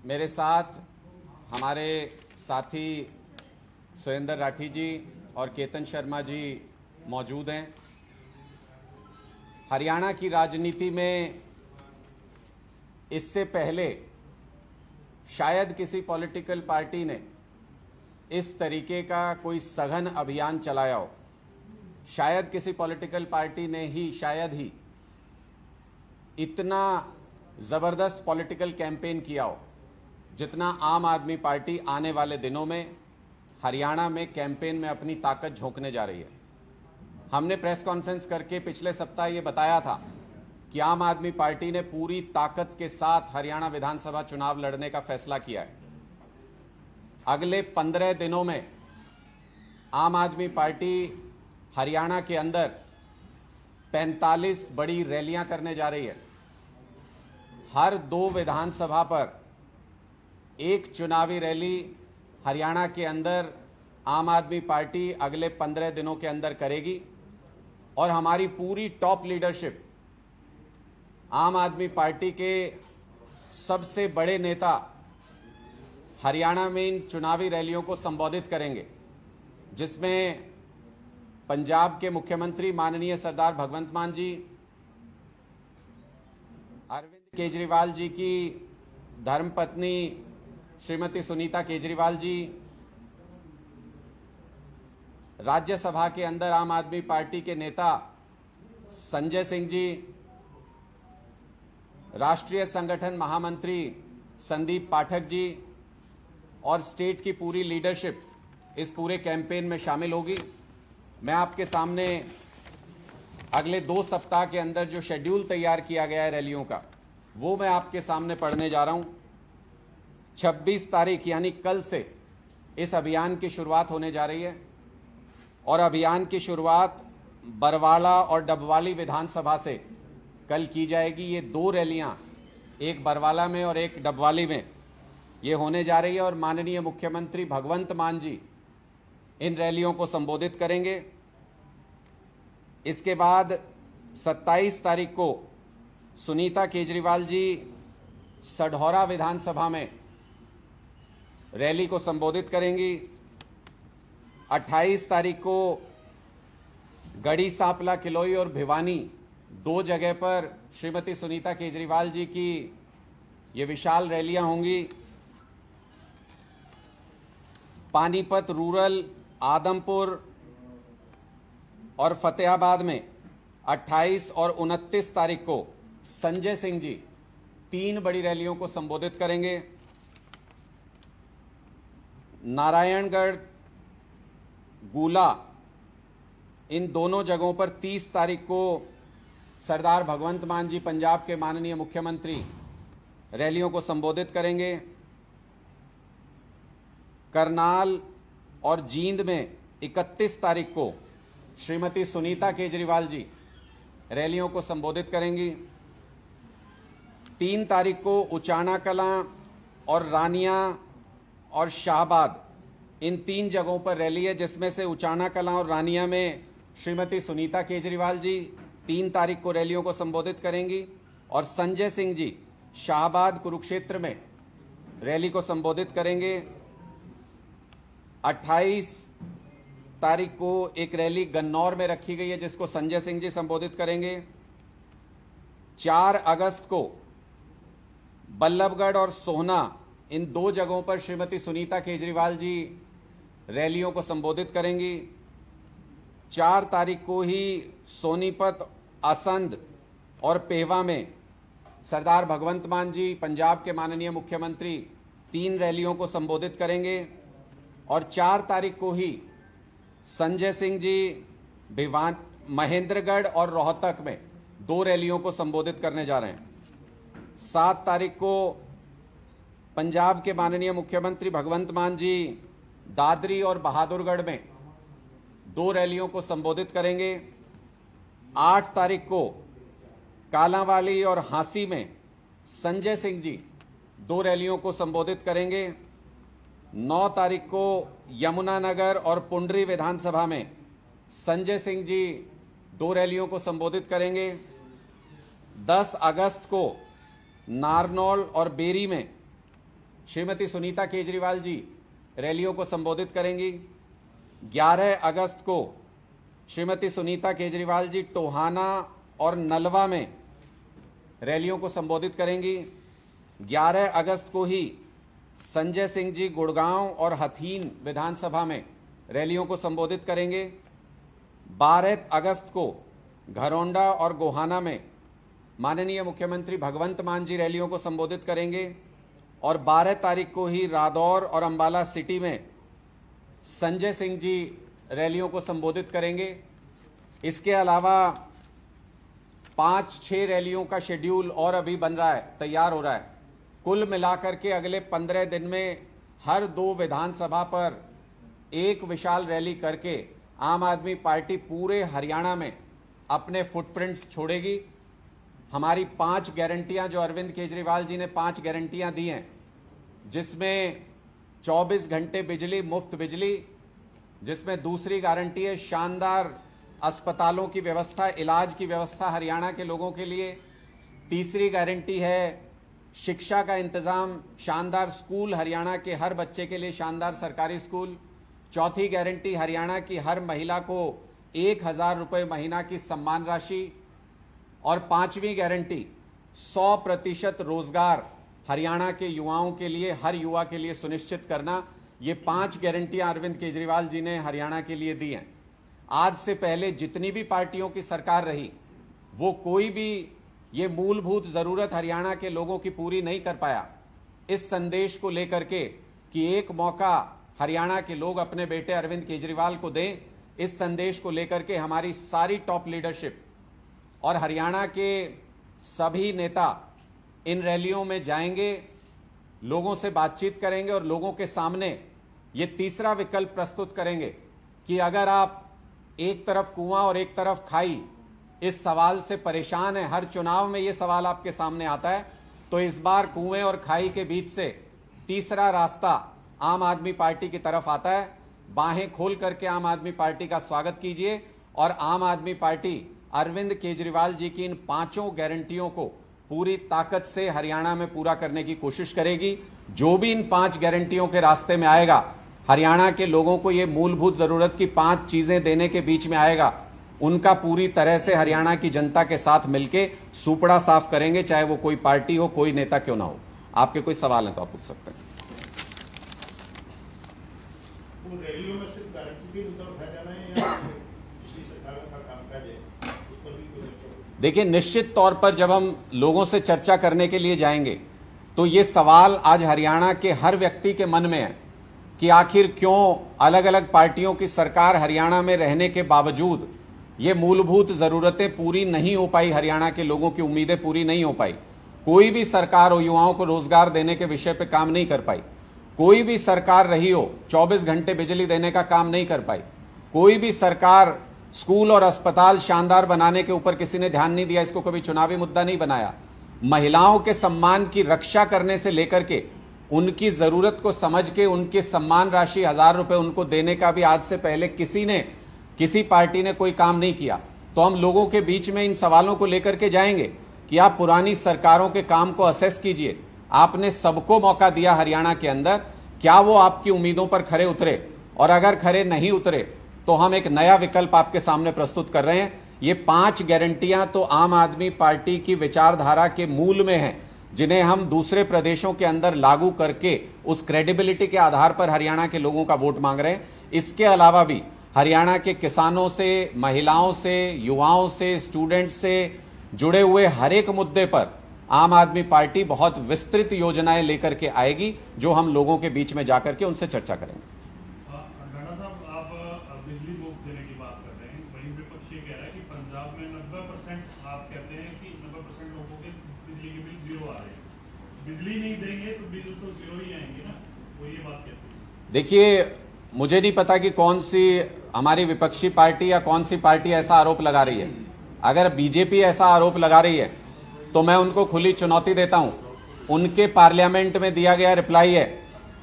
मेरे साथ हमारे साथी सुरेंद्र राठी जी और केतन शर्मा जी मौजूद हैं। हरियाणा की राजनीति में इससे पहले शायद किसी पॉलिटिकल पार्टी ने इस तरीके का कोई सघन अभियान चलाया हो। शायद किसी पॉलिटिकल पार्टी ने ही शायद ही इतना ज़बरदस्त पॉलिटिकल कैंपेन किया हो जितना आम आदमी पार्टी आने वाले दिनों में हरियाणा में कैंपेन में अपनी ताकत झोंकने जा रही है। हमने प्रेस कॉन्फ्रेंस करके पिछले सप्ताह ये बताया था कि आम आदमी पार्टी ने पूरी ताकत के साथ हरियाणा विधानसभा चुनाव लड़ने का फैसला किया है। अगले 15 दिनों में आम आदमी पार्टी हरियाणा के अंदर 45 बड़ी रैलियां करने जा रही है। हर 2 विधानसभा पर एक चुनावी रैली हरियाणा के अंदर आम आदमी पार्टी अगले 15 दिनों के अंदर करेगी और हमारी पूरी टॉप लीडरशिप आम आदमी पार्टी के सबसे बड़े नेता हरियाणा में इन चुनावी रैलियों को संबोधित करेंगे, जिसमें पंजाब के मुख्यमंत्री माननीय सरदार भगवंत मान जी, अरविंद केजरीवाल जी की धर्मपत्नी श्रीमती सुनीता केजरीवाल जी, राज्यसभा के अंदर आम आदमी पार्टी के नेता संजय सिंह जी, राष्ट्रीय संगठन महामंत्री संदीप पाठक जी और स्टेट की पूरी लीडरशिप इस पूरे कैंपेन में शामिल होगी। मैं आपके सामने अगले 2 सप्ताह के अंदर जो शेड्यूल तैयार किया गया है रैलियों का, वो मैं आपके सामने पढ़ने जा रहा हूं। 26 तारीख यानी कल से इस अभियान की शुरुआत होने जा रही है और अभियान की शुरुआत बरवाला और डबवाली विधानसभा से कल की जाएगी। ये 2 रैलियां, एक बरवाला में और एक डबवाली में ये होने जा रही है और माननीय मुख्यमंत्री भगवंत मान जी इन रैलियों को संबोधित करेंगे। इसके बाद 27 तारीख को सुनीता केजरीवाल जी सढौरा विधानसभा में रैली को संबोधित करेंगी। 28 तारीख को गढ़ी सांपला, किलोई और भिवानी 2 जगह पर श्रीमती सुनीता केजरीवाल जी की ये विशाल रैलियां होंगी। पानीपत रूरल, आदमपुर और फतेहाबाद में 28 और 29 तारीख को संजय सिंह जी 3 बड़ी रैलियों को संबोधित करेंगे। नारायणगढ़, गुला, इन दोनों जगहों पर 30 तारीख को सरदार भगवंत मान जी, पंजाब के माननीय मुख्यमंत्री, रैलियों को संबोधित करेंगे। करनाल और जींद में 31 तारीख को श्रीमती सुनीता केजरीवाल जी रैलियों को संबोधित करेंगी। 3 तारीख को उचाना कलां और रानिया और शाहबाद, इन 3 जगहों पर रैली है, जिसमें से उचाना कलां और रानिया में श्रीमती सुनीता केजरीवाल जी 3 तारीख को रैलियों को संबोधित करेंगी और संजय सिंह जी शाहबाद, कुरुक्षेत्र में रैली को संबोधित करेंगे। 28 तारीख को एक रैली गन्नौर में रखी गई है जिसको संजय सिंह जी संबोधित करेंगे। 4 अगस्त को बल्लभगढ़ और सोहना, इन 2 जगहों पर श्रीमती सुनीता केजरीवाल जी रैलियों को संबोधित करेंगी। 4 तारीख को ही सोनीपत, असंध और पेहवा में सरदार भगवंत मान जी, पंजाब के माननीय मुख्यमंत्री, 3 रैलियों को संबोधित करेंगे और 4 तारीख को ही संजय सिंह जी भिवान, महेंद्रगढ़ और रोहतक में 2 रैलियों को संबोधित करने जा रहे हैं। 7 तारीख को पंजाब के माननीय मुख्यमंत्री भगवंत मान जी दादरी और बहादुरगढ़ में 2 रैलियों को संबोधित करेंगे। 8 तारीख को कालांवाली और हांसी में संजय सिंह जी 2 रैलियों को संबोधित करेंगे। 9 तारीख को यमुनानगर और पुंडरी विधानसभा में संजय सिंह जी 2 रैलियों को संबोधित करेंगे। 10 अगस्त को नारनौल और बेरी में श्रीमती सुनीता केजरीवाल जी रैलियों को संबोधित करेंगी। 11 अगस्त को श्रीमती सुनीता केजरीवाल जी टोहाना और नलवा में रैलियों को संबोधित करेंगी। 11 अगस्त को ही संजय सिंह जी गुड़गांव और हथीन विधानसभा में रैलियों को संबोधित करेंगे। 12 अगस्त को घरौंडा और गोहाना में माननीय मुख्यमंत्री भगवंत मान जी रैलियों को संबोधित करेंगे और 12 तारीख को ही रादौर और अंबाला सिटी में संजय सिंह जी रैलियों को संबोधित करेंगे। इसके अलावा 5-6 रैलियों का शेड्यूल और अभी बन रहा है, तैयार हो रहा है। कुल मिलाकर के अगले 15 दिन में हर 2 विधानसभा पर एक विशाल रैली करके आम आदमी पार्टी पूरे हरियाणा में अपने फुटप्रिंट्स छोड़ेगी। हमारी 5 गारंटियां जो अरविंद केजरीवाल जी ने 5 गारंटियां दी हैं, जिसमें 24 घंटे बिजली, मुफ्त बिजली, जिसमें दूसरी गारंटी है शानदार अस्पतालों की व्यवस्था, इलाज की व्यवस्था हरियाणा के लोगों के लिए। तीसरी गारंटी है शिक्षा का इंतजाम, शानदार स्कूल, हरियाणा के हर बच्चे के लिए शानदार सरकारी स्कूल। चौथी गारंटी हरियाणा की हर महिला को 1000 रुपये महीना की सम्मान राशि। और 5वीं गारंटी 100% रोजगार हरियाणा के युवाओं के लिए, हर युवा के लिए सुनिश्चित करना। ये 5 गारंटियां अरविंद केजरीवाल जी ने हरियाणा के लिए दी हैं। आज से पहले जितनी भी पार्टियों की सरकार रही, वो कोई भी ये मूलभूत जरूरत हरियाणा के लोगों की पूरी नहीं कर पाया। इस संदेश को लेकर के कि एक मौका हरियाणा के लोग अपने बेटे अरविंद केजरीवाल को दें, इस संदेश को लेकर के हमारी सारी टॉप लीडरशिप और हरियाणा के सभी नेता इन रैलियों में जाएंगे, लोगों से बातचीत करेंगे और लोगों के सामने ये तीसरा विकल्प प्रस्तुत करेंगे कि अगर आप एक तरफ कुआं और एक तरफ खाई इस सवाल से परेशान है, हर चुनाव में ये सवाल आपके सामने आता है, तो इस बार कुएं और खाई के बीच से तीसरा रास्ता आम आदमी पार्टी की तरफ आता है। बाहें खोल करके आम आदमी पार्टी का स्वागत कीजिए और आम आदमी पार्टी अरविंद केजरीवाल जी की इन 5 गारंटियों को पूरी ताकत से हरियाणा में पूरा करने की कोशिश करेगी। जो भी इन 5 गारंटियों के रास्ते में आएगा, हरियाणा के लोगों को ये मूलभूत जरूरत की 5 चीजें देने के बीच में आएगा, उनका पूरी तरह से हरियाणा की जनता के साथ मिलकर सुपड़ा साफ करेंगे, चाहे वो कोई पार्टी हो, कोई नेता क्यों ना हो। आपके कोई सवाल है तो आप पूछ सकते हैं। तो रैलियों में सिर्फ गारंटी के मुद्दा उठाए जा रहे हैं या पिछली सरकारों का कामकाज है, उस पर भी कोई चर्चा? देखिए, निश्चित तौर पर जब हम लोगों से चर्चा करने के लिए जाएंगे तो ये सवाल आज हरियाणा के हर व्यक्ति के मन में है कि आखिर क्यों अलग अलग पार्टियों की सरकार हरियाणा में रहने के बावजूद ये मूलभूत जरूरतें पूरी नहीं हो पाई, हरियाणा के लोगों की उम्मीदें पूरी नहीं हो पाई। कोई भी सरकार हो युवाओं को रोजगार देने के विषय पे काम नहीं कर पाई। कोई भी सरकार रही हो 24 घंटे बिजली देने का काम नहीं कर पाई। कोई भी सरकार स्कूल और अस्पताल शानदार बनाने के ऊपर किसी ने ध्यान नहीं दिया, इसको कभी चुनावी मुद्दा नहीं बनाया। महिलाओं के सम्मान की रक्षा करने से लेकर के उनकी जरूरत को समझ के उनकी सम्मान राशि 1000 रुपए उनको देने का भी आज से पहले किसी पार्टी ने कोई काम नहीं किया। तो हम लोगों के बीच में इन सवालों को लेकर के जाएंगे कि आप पुरानी सरकारों के काम को असेस कीजिए। आपने सबको मौका दिया हरियाणा के अंदर, क्या वो आपकी उम्मीदों पर खरे उतरे? और अगर खरे नहीं उतरे तो हम एक नया विकल्प आपके सामने प्रस्तुत कर रहे हैं। ये 5 गारंटियां तो आम आदमी पार्टी की विचारधारा के मूल में हैं, जिन्हें हम दूसरे प्रदेशों के अंदर लागू करके उस क्रेडिबिलिटी के आधार पर हरियाणा के लोगों का वोट मांग रहे हैं। इसके अलावा भी हरियाणा के किसानों से, महिलाओं से, युवाओं से, स्टूडेंट से जुड़े हुए हर एक मुद्दे पर आम आदमी पार्टी बहुत विस्तृत योजनाएं लेकर के आएगी, जो हम लोगों के बीच में जाकर के उनसे चर्चा करेंगे। राणा साहब, आप बिजली मुफ्त देने की बात कर रहे हैं, वहीं विपक्ष ये कह रहा है कि पंजाब में 90% आप कहते हैं कि 90% लोगों के बिजली के बिल जीरो आ रहे हैं। बिजली नहीं देंगे तो बिल तो जीरो ही आएंगे ना, वो ये बात कहते हैं। देखिए, मुझे नहीं पता कि कौन सी हमारी विपक्षी पार्टी या कौन सी पार्टी ऐसा आरोप लगा रही है। अगर बीजेपी ऐसा आरोप लगा रही है तो मैं उनको खुली चुनौती देता हूं। उनके पार्लियामेंट में दिया गया रिप्लाई है,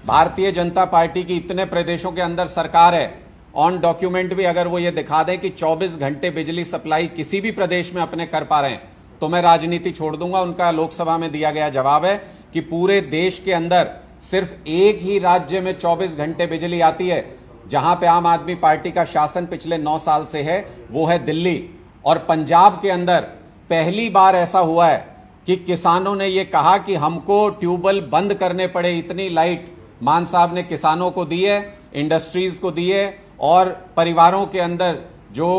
भारतीय जनता पार्टी की इतने प्रदेशों के अंदर सरकार है, ऑन डॉक्यूमेंट भी अगर वो ये दिखा दें कि 24 घंटे बिजली सप्लाई किसी भी प्रदेश में अपने कर पा रहे हैं, तो मैं राजनीति छोड़ दूंगा। उनका लोकसभा में दिया गया जवाब है कि पूरे देश के अंदर सिर्फ एक ही राज्य में 24 घंटे बिजली आती है जहां पे आम आदमी पार्टी का शासन पिछले 9 साल से है, वो है दिल्ली। और पंजाब के अंदर पहली बार ऐसा हुआ है कि किसानों ने यह कहा कि हमको ट्यूबवेल बंद करने पड़े, इतनी लाइट मान साहब ने किसानों को दी है, इंडस्ट्रीज को दी है, और परिवारों के अंदर जो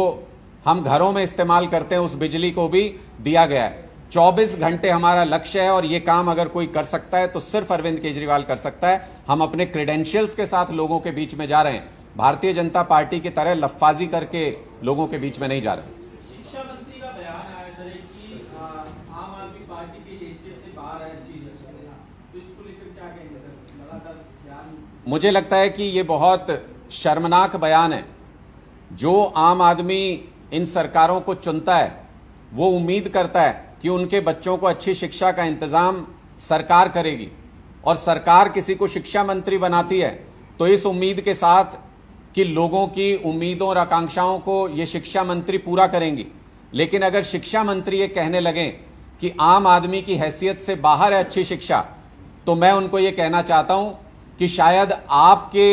हम घरों में इस्तेमाल करते हैं उस बिजली को भी दिया गया है। 24 घंटे हमारा लक्ष्य है और यह काम अगर कोई कर सकता है तो सिर्फ अरविंद केजरीवाल कर सकता है। हम अपने क्रेडेंशियल्स के साथ लोगों के बीच में जा रहे हैं, भारतीय जनता पार्टी की तरह लफ्फाजी करके लोगों के बीच में नहीं जा रहे हैं। शिक्षा मंत्री का बयान आया सर कि आम आदमी पार्टी की हैसियत से बाहर है अच्छी शिक्षा देना, तो इसको लेकर क्या कहेंगे सर? लगातार बयान, मुझे लगता है कि यह बहुत शर्मनाक बयान है। जो आम आदमी इन सरकारों को चुनता है वो उम्मीद करता है कि उनके बच्चों को अच्छी शिक्षा का इंतजाम सरकार करेगी, और सरकार किसी को शिक्षा मंत्री बनाती है तो इस उम्मीद के साथ कि लोगों की उम्मीदों और आकांक्षाओं को ये शिक्षा मंत्री पूरा करेंगी। लेकिन अगर शिक्षा मंत्री ये कहने लगे कि आम आदमी की हैसियत से बाहर है अच्छी शिक्षा, तो मैं उनको ये कहना चाहता हूं कि शायद आपके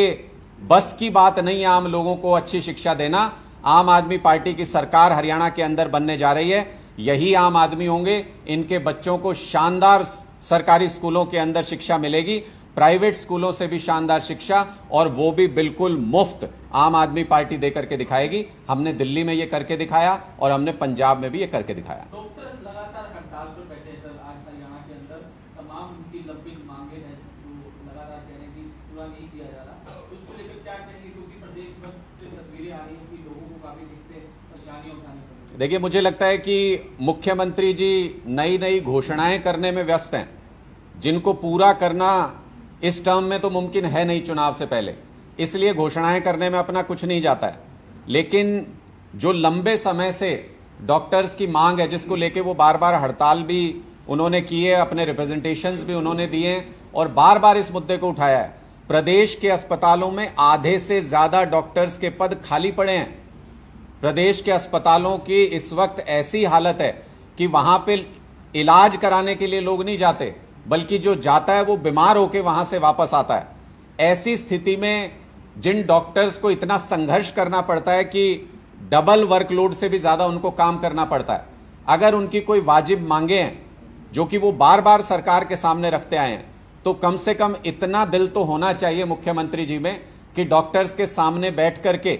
बस की बात नहीं है आम लोगों को अच्छी शिक्षा देना। आम आदमी पार्टी की सरकार हरियाणा के अंदर बनने जा रही है, यही आम आदमी होंगे, इनके बच्चों को शानदार सरकारी स्कूलों के अंदर शिक्षा मिलेगी, प्राइवेट स्कूलों से भी शानदार शिक्षा, और वो भी बिल्कुल मुफ्त आम आदमी पार्टी देकर के दिखाएगी। हमने दिल्ली में ये करके दिखाया और हमने पंजाब में भी ये करके दिखाया। डॉक्टर्स लगातार हड़ताल पर बैठे सर। आज हरियाणा के अंदर तमाम उनकी लंबी मांगे हैं जो लगातार कह रहे हैं कि पूरा नहीं किया जा रहा, उसको लेकर क्या कहेंगे? क्योंकि प्रदेश भर से तस्वीरें आ रही हैं कि लोगों को काफी दिक्कतें परेशानियां उठानी पड़ रही है। देखिए, मुझे लगता है कि मुख्यमंत्री जी नई नई घोषणाएं करने में व्यस्त हैं, जिनको पूरा करना इस टर्म में तो मुमकिन है नहीं चुनाव से पहले, इसलिए घोषणाएं करने में अपना कुछ नहीं जाता है। लेकिन जो लंबे समय से डॉक्टर्स की मांग है, जिसको लेके वो बार बार हड़ताल भी उन्होंने की है, अपने रिप्रेजेंटेशंस भी उन्होंने दिए और बार बार इस मुद्दे को उठाया है। प्रदेश के अस्पतालों में आधे से ज्यादा डॉक्टर्स के पद खाली पड़े हैं। प्रदेश के अस्पतालों की इस वक्त ऐसी हालत है कि वहां पे इलाज कराने के लिए लोग नहीं जाते, बल्कि जो जाता है वो बीमार होकर वहां से वापस आता है। ऐसी स्थिति में जिन डॉक्टर्स को इतना संघर्ष करना पड़ता है कि डबल वर्कलोड से भी ज्यादा उनको काम करना पड़ता है, अगर उनकी कोई वाजिब मांगे हैं जो कि वो बार बार सरकार के सामने रखते आए हैं, तो कम से कम इतना दिल तो होना चाहिए मुख्यमंत्री जी में कि डॉक्टर्स के सामने बैठ करके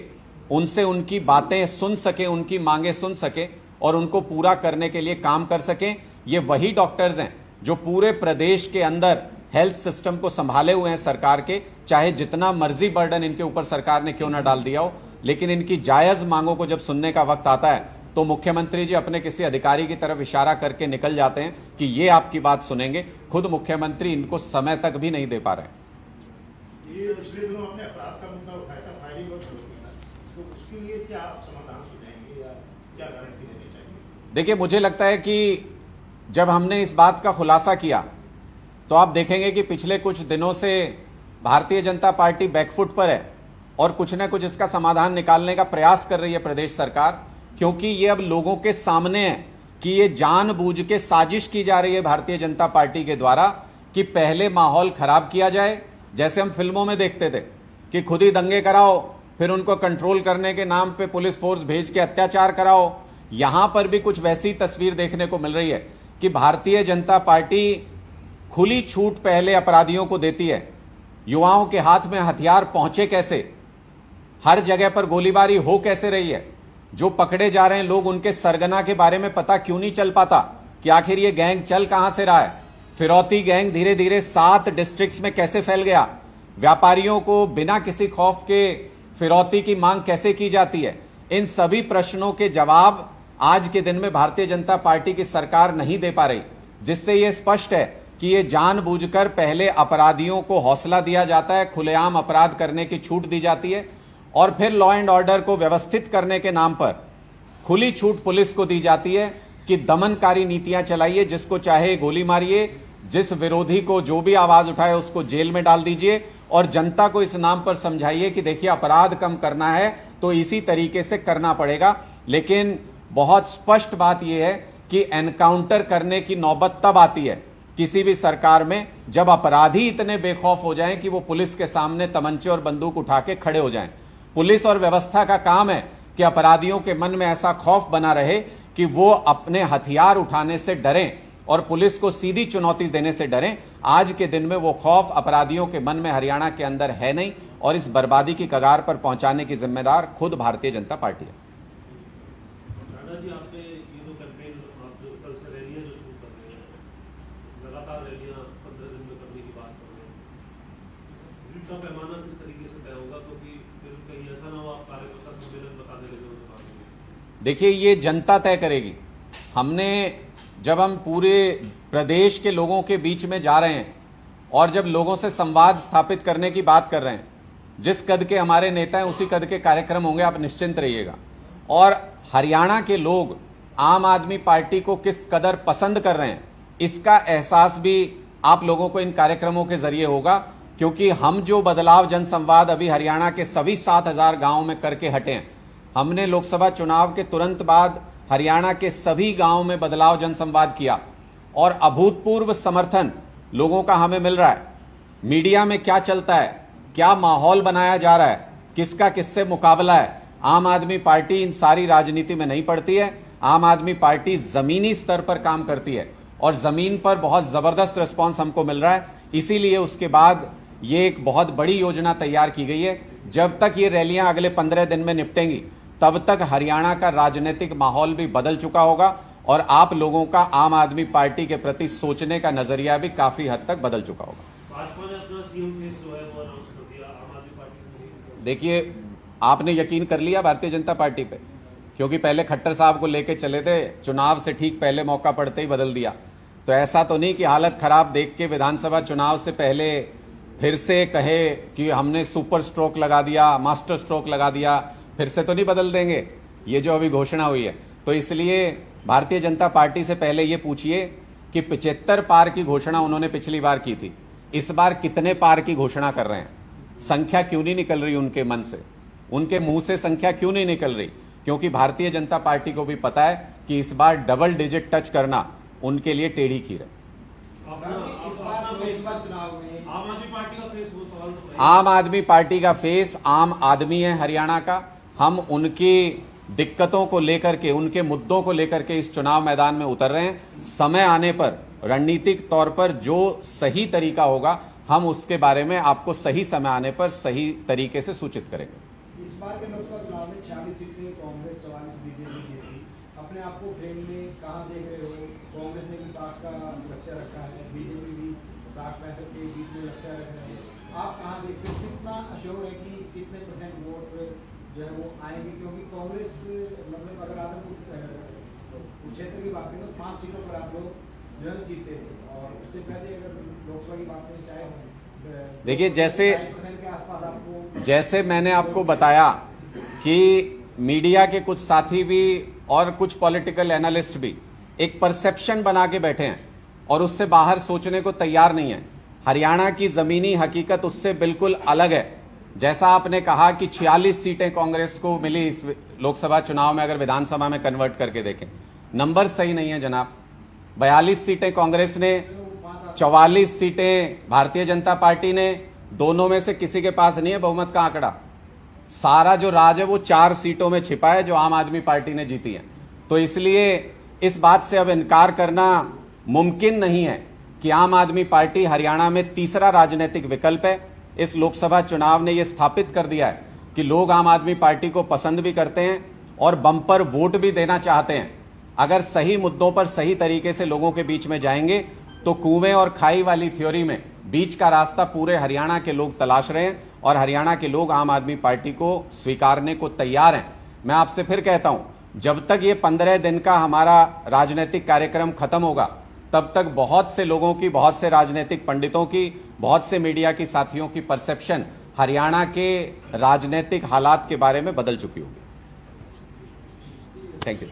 उनसे उनकी बातें सुन सके, उनकी मांगे सुन सके और उनको पूरा करने के लिए काम कर सके। ये वही डॉक्टर्स हैं जो पूरे प्रदेश के अंदर हेल्थ सिस्टम को संभाले हुए हैं सरकार के, चाहे जितना मर्जी बर्डन इनके ऊपर सरकार ने क्यों ना डाल दिया हो। लेकिन इनकी जायज मांगों को जब सुनने का वक्त आता है तो मुख्यमंत्री जी अपने किसी अधिकारी की तरफ इशारा करके निकल जाते हैं कि ये आपकी बात सुनेंगे। खुद मुख्यमंत्री इनको समय तक भी नहीं दे पा रहे। ये पिछले दिनों आपने अपराध का मुद्दा उठाया था, फायरिंग और चोरी का, तो उसके लिए क्या आप समाधान सुझाएंगे या क्या गारंटी देनी चाहिए? देखिए, मुझे लगता है कि जब हमने इस बात का खुलासा किया तो आप देखेंगे कि पिछले कुछ दिनों से भारतीय जनता पार्टी बैकफुट पर है और कुछ न कुछ इसका समाधान निकालने का प्रयास कर रही है प्रदेश सरकार, क्योंकि ये अब लोगों के सामने है कि ये जानबूझ के साजिश की जा रही है भारतीय जनता पार्टी के द्वारा कि पहले माहौल खराब किया जाए, जैसे हम फिल्मों में देखते थे कि खुद ही दंगे कराओ, फिर उनको कंट्रोल करने के नाम पे पुलिस फोर्स भेज के अत्याचार कराओ। यहां पर भी कुछ वैसी तस्वीर देखने को मिल रही है कि भारतीय जनता पार्टी खुली छूट पहले अपराधियों को देती है। युवाओं के हाथ में हथियार पहुंचे कैसे, हर जगह पर गोलीबारी हो कैसे रही है, जो पकड़े जा रहे हैं लोग उनके सरगना के बारे में पता क्यों नहीं चल पाता कि आखिर ये गैंग चल कहां से रहा है। फिरौती गैंग धीरे धीरे 7 डिस्ट्रिक्ट्स में कैसे फैल गया, व्यापारियों को बिना किसी खौफ के फिरौती की मांग कैसे की जाती है। इन सभी प्रश्नों के जवाब आज के दिन में भारतीय जनता पार्टी की सरकार नहीं दे पा रही, जिससे यह स्पष्ट है कि ये जानबूझकर पहले अपराधियों को हौसला दिया जाता है, खुलेआम अपराध करने की छूट दी जाती है और फिर लॉ एंड ऑर्डर को व्यवस्थित करने के नाम पर खुली छूट पुलिस को दी जाती है कि दमनकारी नीतियां चलाइए, जिसको चाहे गोली मारिए, जिस विरोधी को जो भी आवाज उठाए उसको जेल में डाल दीजिए और जनता को इस नाम पर समझाइए कि देखिए अपराध कम करना है तो इसी तरीके से करना पड़ेगा। लेकिन बहुत स्पष्ट बात यह है कि एनकाउंटर करने की नौबत तब आती है किसी भी सरकार में, जब अपराधी इतने बेखौफ हो जाएं कि वो पुलिस के सामने तमंचे और बंदूक उठा के खड़े हो जाएं। पुलिस और व्यवस्था का काम है कि अपराधियों के मन में ऐसा खौफ बना रहे कि वो अपने हथियार उठाने से डरें और पुलिस को सीधी चुनौती देने से डरें। आज के दिन में वो खौफ अपराधियों के मन में हरियाणा के अंदर है नहीं, और इस बर्बादी की कगार पर पहुंचाने की जिम्मेदार खुद भारतीय जनता पार्टी है। जी, आपने ये जो कैंपेन आप जो कल से रैलियां जो शुरू कर रहे हैं, लगातार रैलियां 15 दिन में करने की बात कर रहे हैं, इसका पैमाना किस तरीके से तय होगा? क्योंकि फिर कहीं ऐसा ना हो आप कार्यकर्ता सम्मेलन बताने लगे। देखिए, ये जनता तय करेगी। हमने जब हम पूरे प्रदेश के लोगों के बीच में जा रहे हैं और जब लोगों से संवाद स्थापित करने की बात कर रहे हैं, जिस कद के हमारे नेता हैं उसी कद के कार्यक्रम होंगे, आप निश्चिंत रहिएगा। और हरियाणा के लोग आम आदमी पार्टी को किस कदर पसंद कर रहे हैं, इसका एहसास भी आप लोगों को इन कार्यक्रमों के जरिए होगा, क्योंकि हम जो बदलाव जनसंवाद अभी हरियाणा के सभी 7,000 गांवों में करके हटे हैं। हमने लोकसभा चुनाव के तुरंत बाद हरियाणा के सभी गांवों में बदलाव जनसंवाद किया और अभूतपूर्व समर्थन लोगों का हमें मिल रहा है। मीडिया में क्या चलता है, क्या माहौल बनाया जा रहा है, किसका किससे मुकाबला है, आम आदमी पार्टी इन सारी राजनीति में नहीं पड़ती है। आम आदमी पार्टी जमीनी स्तर पर काम करती है और जमीन पर बहुत जबरदस्त रिस्पांस हमको मिल रहा है। इसीलिए उसके बाद ये एक बहुत बड़ी योजना तैयार की गई है। जब तक ये रैलियां अगले 15 दिन में निपटेंगी, तब तक हरियाणा का राजनीतिक माहौल भी बदल चुका होगा और आप लोगों का आम आदमी पार्टी के प्रति सोचने का नजरिया भी काफी हद तक बदल चुका होगा। भाजपा ने अपना सीएम फेस जो है वो अनाउंस कर दिया, आम आदमी पार्टी। देखिए, आपने यकीन कर लिया भारतीय जनता पार्टी पे, क्योंकि पहले खट्टर साहब को लेके चले थे, चुनाव से ठीक पहले मौका पड़ते ही बदल दिया। तो ऐसा तो नहीं कि हालत खराब देख के विधानसभा चुनाव से पहले फिर से कहे कि हमने सुपर स्ट्रोक लगा दिया, मास्टर स्ट्रोक लगा दिया, फिर से तो नहीं बदल देंगे ये जो अभी घोषणा हुई है। तो इसलिए भारतीय जनता पार्टी से पहले ये पूछिए कि 75 पार की घोषणा उन्होंने पिछली बार की थी, इस बार कितने पार की घोषणा कर रहे हैं? संख्या क्यों नहीं निकल रही उनके मन से, उनके मुंह से संख्या क्यों नहीं निकल रही? क्योंकि भारतीय जनता पार्टी को भी पता है कि इस बार डबल डिजिट टच करना उनके लिए टेढ़ी खीर है। आम आदमी पार्टी का फेस, वो सवाल तो है। आम आदमी पार्टी का फेस आम आदमी है हरियाणा का। हम उनकी दिक्कतों को लेकर के, उनके मुद्दों को लेकर के इस चुनाव मैदान में उतर रहे हैं। समय आने पर रणनीतिक तौर पर जो सही तरीका होगा, हम उसके बारे में आपको सही समय आने पर सही तरीके से सूचित करेंगे। इस बार के लोकसभा चुनाव में 40 सीटें कांग्रेस, 44 बीजेपी जीती। अपने आप को फ्रेम में कहां देख रहे हो? कांग्रेस ने भी 60 का लक्ष्य रखा है, बीजेपी भी 60-65 के बीच में लक्ष्य रख रहे हैं। आप कहां देखते हो, कितना अश्योर है कि कितने % वोट जो है वो आएंगे? क्योंकि कांग्रेस मतलब अगर आदमपुर क्षेत्र की बात करें तो 5 सीटों पर आप लोग जो है जीते थे, और उससे पहले अगर लोकसभा की बात करें शायद देखिए, जैसे 40% के आसपास आपको, जैसे मैंने आपको बताया कि मीडिया के कुछ साथी भी और कुछ पॉलिटिकल एनालिस्ट भी एक परसेप्शन बना के बैठे हैं और उससे बाहर सोचने को तैयार नहीं है। हरियाणा की जमीनी हकीकत उससे बिल्कुल अलग है। जैसा आपने कहा कि 46 सीटें कांग्रेस को मिली इस लोकसभा चुनाव में, अगर विधानसभा में कन्वर्ट करके देखें, नंबर सही नहीं है जनाब। 42 सीटें कांग्रेस ने, 44 सीटें भारतीय जनता पार्टी ने, दोनों में से किसी के पास नहीं है बहुमत का आंकड़ा। सारा जो राज है वो 4 सीटों में छिपा है जो आम आदमी पार्टी ने जीती है। तो इसलिए इस बात से अब इनकार करना मुमकिन नहीं है कि आम आदमी पार्टी हरियाणा में तीसरा राजनीतिक विकल्प है। इस लोकसभा चुनाव ने यह स्थापित कर दिया है कि लोग आम आदमी पार्टी को पसंद भी करते हैं और बम्पर वोट भी देना चाहते हैं। अगर सही मुद्दों पर सही तरीके से लोगों के बीच में जाएंगे तो कुएं और खाई वाली थ्योरी में बीच का रास्ता पूरे हरियाणा के लोग तलाश रहे हैं और हरियाणा के लोग आम आदमी पार्टी को स्वीकारने को तैयार हैं। मैं आपसे फिर कहता हूं, जब तक ये 15 दिन का हमारा राजनीतिक कार्यक्रम खत्म होगा, तब तक बहुत से लोगों की, बहुत से राजनीतिक पंडितों की, बहुत से मीडिया की साथियों की परसेप्शन हरियाणा के राजनीतिक हालात के बारे में बदल चुकी होगी। Thank you.